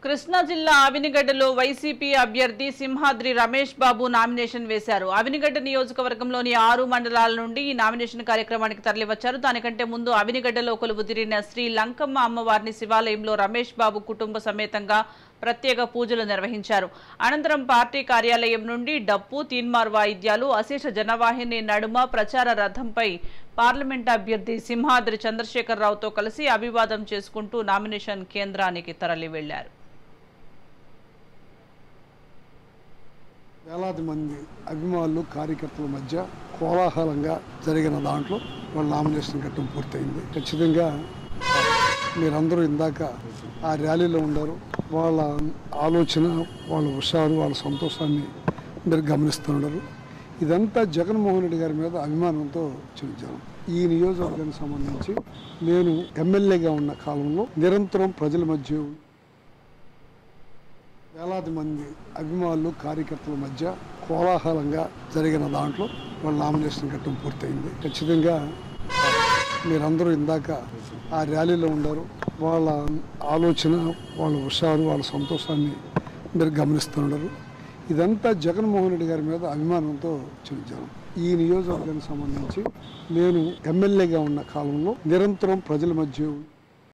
కృష్ణా జిల్లా ఆవినిగడ్డలో వైసీపీ అభ్యర్థి సింహాద్రి రమేష్ బాబు నామినేషన్ వేశారు. ఆవినిగడ్డ నియోజకవర్గంలోని 6 మండలాల నుండి ఈ నామినేషన్ కార్యక్రమానికి తరలివచ్చారు. దానికంటే ముందు ఆవినిగడ్డలో కొలువుదీరిన శ్రీ లంకమ్మ అమ్మవారిని శివాలయంలో రమేష్ బాబు కుటుంబ సమేతంగా ప్రత్యేక పూజలు నిర్వహించారు. అనంతరం పార్టీ కార్యాలయం నుండి డప్పు, తీన్మార్ వాయిద్యాలు, అశేష జనవాహిని నడుమ ప్రచార రథంపై పార్లమెంట్ అభ్యర్థి సింహాద్రి చంద్రశేఖరరావుతో కలిసి అభివాదం చేసుకుంటూ నామినేషన్ కేంద్రానికి తరలి వెళ్లారు. వేలాది మంది అభిమానులు కార్యకర్తల మధ్య కోలాహలంగా జరిగిన దాంట్లో వాళ్ళ నామినేషన్ ఘట్టం పూర్తయింది. ఖచ్చితంగా మీరందరూ ఇందాక ఆ ర్యాలీలో ఉన్నారు. వాళ్ళ ఆలోచన, వాళ్ళ హుషారు, వాళ్ళ సంతోషాన్ని మీరు గమనిస్తున్నారు. ఇదంతా జగన్మోహన్ రెడ్డి గారి మీద అభిమానంతో చూపించాను. ఈ నియోజకవర్గానికి సంబంధించి నేను ఎమ్మెల్యేగా ఉన్న కాలంలో నిరంతరం ప్రజల మధ్య వేలాది మంది అభిమానులు కార్యకర్తల మధ్య కోలాహలంగా జరిగిన దాంట్లో వాళ్ళ నామినేషన్ ఘట్టం పూర్తయింది. ఖచ్చితంగా మీరందరూ ఇందాక ఆ ర్యాలీలో ఉన్నారు. వాళ్ళ ఆలోచన, వాళ్ళ హుషారు, వాళ్ళ సంతోషాన్ని మీరు గమనిస్తున్నారు. ఇదంతా జగన్మోహన్ రెడ్డి గారి మీద అభిమానంతో చూపించాను. ఈ నియోజకవర్గానికి సంబంధించి నేను ఎమ్మెల్యేగా ఉన్న కాలంలో నిరంతరం ప్రజల మధ్య